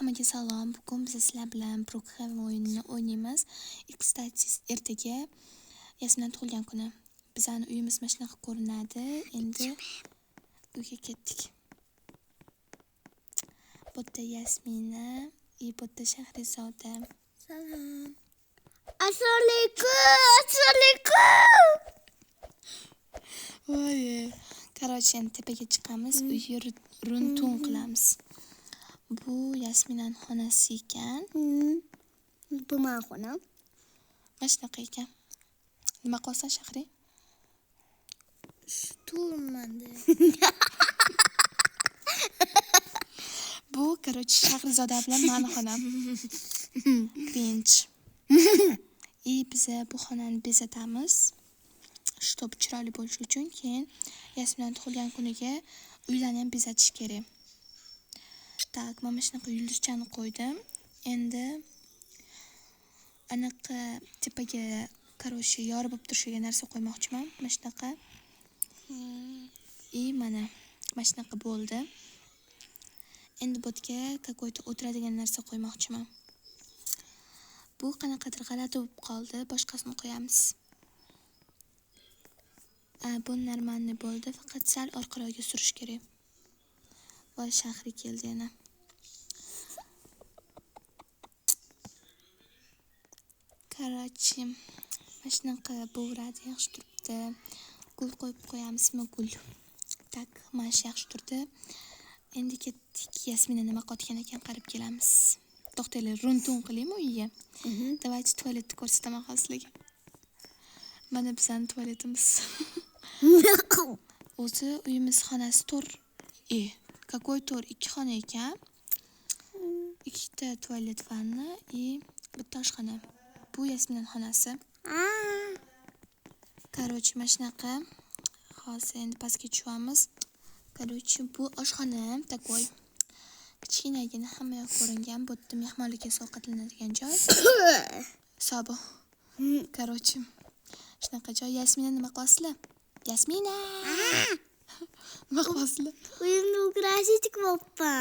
Hammaga salom. Bugun biz sizlar bilan Brookhaven o'yinini o'ynaymiz. Kstati, ertaga Yasminning tug'ilgan kuni. Bizning uyimiz mana shunaqa ko'rinadi. Endi uyga ketdik. Bu yerda Yasmina, bu yerda Shahrizoda. Salom. Assalomu alaykum. Voy. Короче, endi tepaga chiqamiz, uyga runtun qilamiz. Bu Yasminaning xonasi ekan. Bu men xonam. Mana shunaqa ekan. Nima qilsan, Shahri? Turmanda. Bu, короче, Shahrizoda bilan meni xonam. Bench. Biz bu xonani bezatamiz. Shtob chiroyli bo'lishi uchun keyin Yasminaning tug'ilgan kuniga uylarni ham bezatish kerak. Tak, mana shunaqa yulduzchani qo'ydim. Endi anaqa tepaga короче yorib turishiga narsa qo'ymoqchiman. Mana shunaqa. Mana shunaqa bo'ldi. Endi bu yerga какой-то o'tiradigan narsa qo'ymoqchiman. Bu qanaqadir g'alati bo'lib qoldi. Boshqasini qo'yamiz. Bu normalniy bo'ldi. Faqat sal orqaroqga surish kerak. Voy, Shahri keldi yana. Короче, mana shunaqa bo'radi, yaxshi turibdi. Gul qo'yib qo'yamizmi, gul. Tak, mana shu yaxshi turdi. Endi ketdik. Yasmina nima qotgan ekan, qarab kelamiz. To'xtanglar, runtun qilaymi uyga? Давайте tualetni ko'rsataman sizlarga. Mana bizning tualetimiz. O'zi uyimiz xonasi to'r. Какой to'r? 2 xona ekan. 2 ta tualet vanna bitta oshxona. Bu Yasminaning xonasi. Короче, mana shunaqa. Hozir endi pastga tushamiz. Короче, bu oshxona takoy. Kichkinagina hamma yoq ko'ringan, bu yerda mehmonlarga ovqatlanadigan joy. Sobo. Короче, shunaqa joy. Yasmina nima qilasizlar? Yasmina! Nima qilasizlar? Uyimni ukrashitik bo'ppa.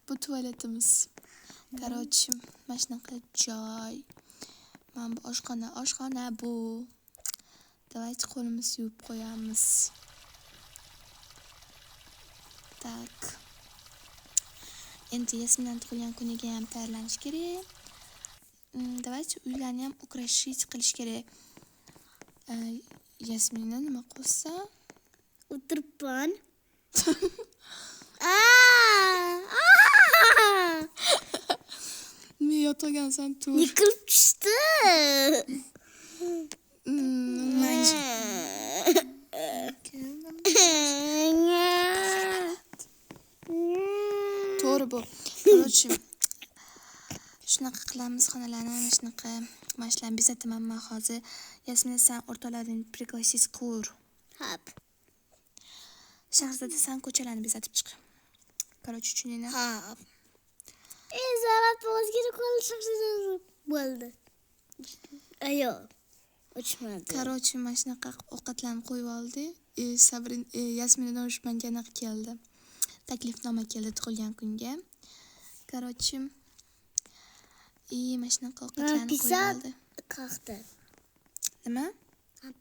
Bu tualetimiz. Короче, mana shunaqa joy. Mana bu oshxona bu. Давайте qo'limizni yuvib qo'yamiz. Tak. Endi Yasminaning tug'ilgan kuniga ham tayyorlanish kerak. Давайте uylarni ham ukrashit qilish kerak. Yasmina nima qilsa? O'tiribman. Men yotagansan tur. Yiqilib tushdi. To'g'ri bu. Короче, shunaqa qilamiz xonalarni, mana shunaqa mashlarni bezataman men hozir. Yasmina, sen o'rtoqlaring пригласить qur. Hop. Shahzoda, sen ko'chalarni bezatib chiq. Короче, tushuninglar. Hop. Zarat o'zgari qolish bo'ldi. Ayo. Uchmadi. Короче, mana shunaqa ovqatlarni qo'yib oldi. Sabrin Yasminadan ushmanga anaqa keldi. Taklifnoma keldi tug'ilgan kunga. Короче, mana shunaqa ovqatlarni qo'yib oldi. Qaqdi. Nima?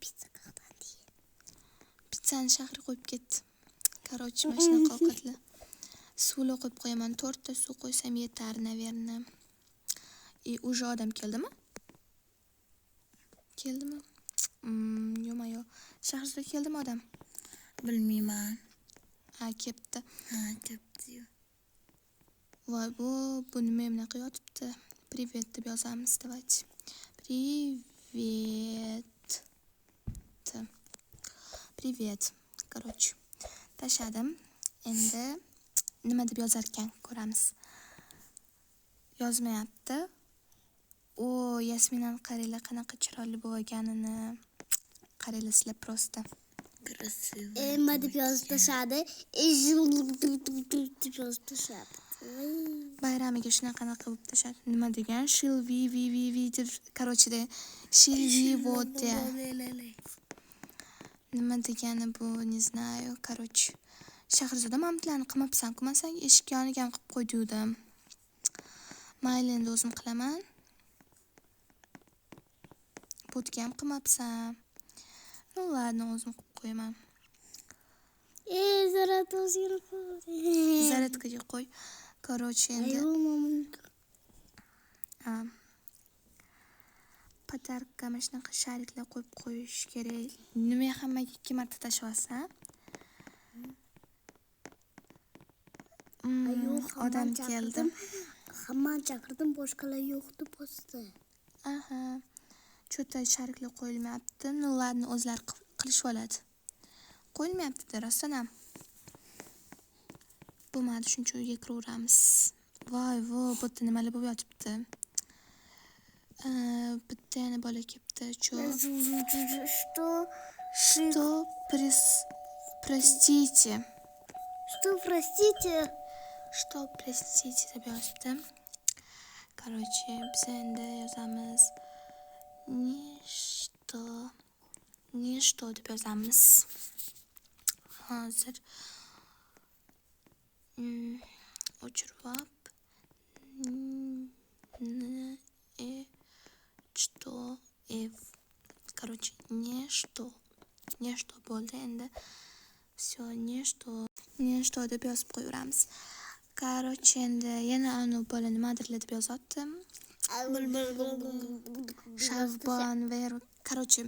Pizza qaqdi. Pizzani Shahri qo'yib ketdi. Короче, mana shunaqa ovqatlar. Suvli qo'yib qo'yaman. 4 ta suv qo'ysam yetar, naverna. Уже odam keldimi? Keldimi? Yo'q. Shahrzada keldimi odam? Bilmayman. Kepti. Kepti. Voy, bu nima bunaqa yotibdi? Привет deb yozamiz, давайте. Привет. Короче, tashladim. Endi nima deb yozar ekan, ko'ramiz. Yozmayapti. Yasminani qaranglar, qanaqa chiroyli bo'lganini. Qaranglar sizlar prosta. Nima deb yozib tashadi? Deb yozib tashadi. Bayramiga shunaqa bo'lib tashadi. Nima degan? Shil vi deb, короче, shil vi вот. Nima degani bu, не знаю. Короче, Shahrizoda, mamtlarni qilmabsan-ku, men senga eshik yoniga ham qilib qo'ydim. Mayli, endi o'zim qilaman. Bo'tga ham qilmabsan. Ladno, o'zim qilib qo'yaman. Zarat o'zingni qo'y. Zaratkaga qo'y. Короче, endi patarka mana shunaqa shariklar qo'yib qo'yish kerak. Nima hammaga 2 marta tashlayapsan? Odam keldi. Hammani chaqirdim, boshqalar yo'qdi postda. Aha. Cho'ta shariklar qo'yilmayapti. Ularni o'zlari qilishib oladi. Qo'yilmayapti-da, rostdan ham. Bo'lmadi, shuncha uyga kiraveramiz. Voy, bu yerda nimalar bo'lib yotibdi? Bitta yana bola kelibdi. Что простите? Что простите? Что простите deb yozibdi. Короче, biz endi yozamiz. Nishto deb yozamiz. Hozir o'chirib Короче, nishto bo'ldi endi. Всё, nishto deb yozib qo'yamiz. Короче, endi yana anu bola nimadirlar deb yozibdi. Shavbon Vero. Короче,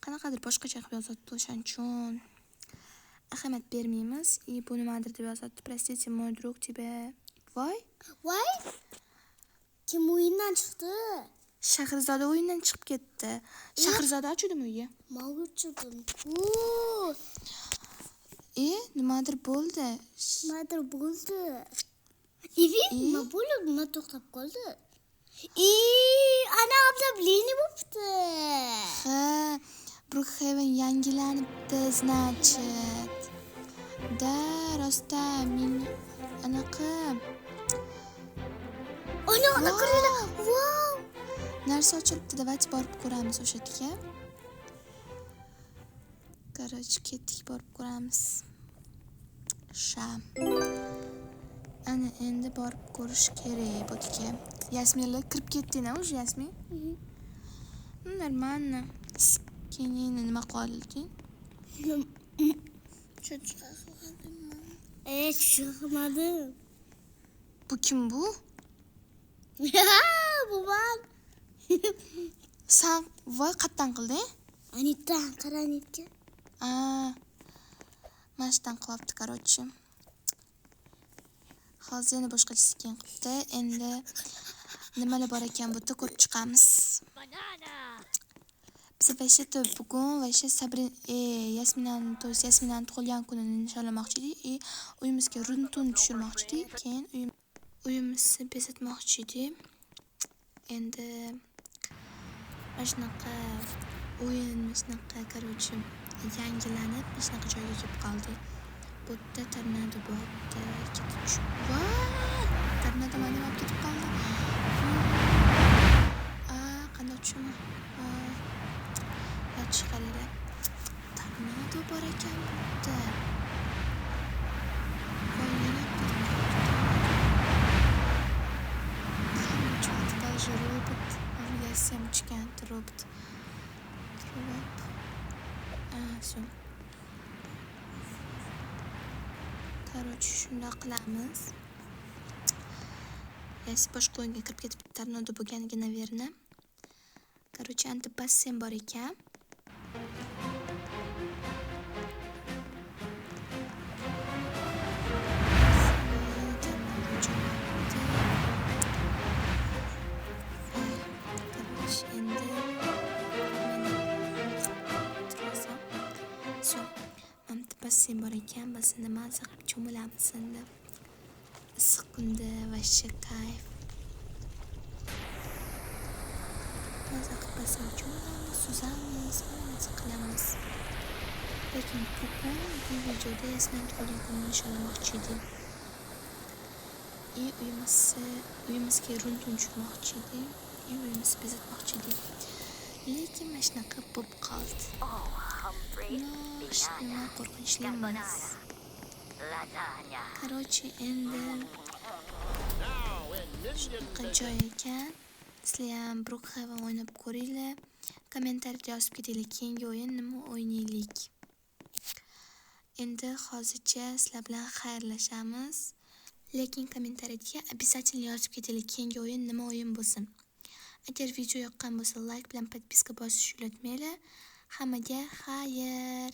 qanaqadir boshqacha qilib yozibdi o'shaning uchun ahamiyat bermaymiz. Bu nimadir deb yozibdi. Простите, мой друг тебе. Voy. Kim o'yindan chiqdi? Shahrizoda o'yindan chiqib ketdi. Shahrizoda ochudimi uyga? Men o'chidim. Nimadir bo'ldi. Nima bo'ldi? Nima to'xtab qoldi? Ana обновление bo'libdi. Ha, Brookhaven yangilanibdi, значит. Da, rosta, men anaqa. Ana qaranglar. Wow! Narsa ochilibdi, давайте borib ko'ramiz o'sha yerga. Короче, ketdik, borib ko'ramiz. Ana endi borib ko'rish kerak bu yerga. Yasminlar kirib ketdinglar уже, Yasmin? Нормально. Keyin nima qolding? Chiqmadim. Bu kim bu? Bu ben. Sen voy qatdan qilding? Anita, qara Anita. Mashdan qilyapti, короче. Hozir yana boshqachasi keyin qilibdi. Endi nimalar bor ekan bu yerda ko'rib chiqamiz. Biz vashta bugun Yasminani tug'ilgan kunini nishonlamoqchi edik. Uyimizga runtun tushirmoqchi edik. Keyin uyimizni bezatmoqchi edik. Endi mana shunaqa o'yin, короче, yangilanib, mana shunaqa joyga kelib qoldik. Bu yerda tornado bo'lyapti. Tornado mana olib ketib qoldi. Qanday tushumi? Chiqaringlar. Tornado bor ekan bu yerda. Даже робот. Я 7 чекант робот. Все. Короче, shunday qilamiz. Yasi boshqa o'yinga kirib ketib tornado bo'lganiga, наверное. Короче, anta basseyn bor ekan. Basseyn bor ekan, basseynda maza qilib cho'milamiz endi. Issiq kunda vashcha kayf. Maza qilib basseynda cho'milamiz, suzamiz, maza qilamiz. Lekin bugun bu videoda Yasmin tug'ilgan kunini nishonlamoqchi edik. Uyimizga runtun tushirmoqchi edik. Uyimizni bezatmoqchi edik. Lekin mana shunaqa bo'lib qoldi. Nima qo'rqinchli emas. Короче, endi shunaqa joy ekan. Sizlar ham Brookhaven o'ynab ko'ringlar. Kommentariyada yozib ketinglar, keyingi o'yin nima o'ynaylik. Endi hozircha sizlar bilan xayrlashamiz. Lekin kommentariyga обязательно yozib ketinglar, keyingi o'yin nima o'yin bo'lsin. Agar video yoqqan bo'lsa, like bilan podpiska bosishni unutmanglar. Hammaga xayr.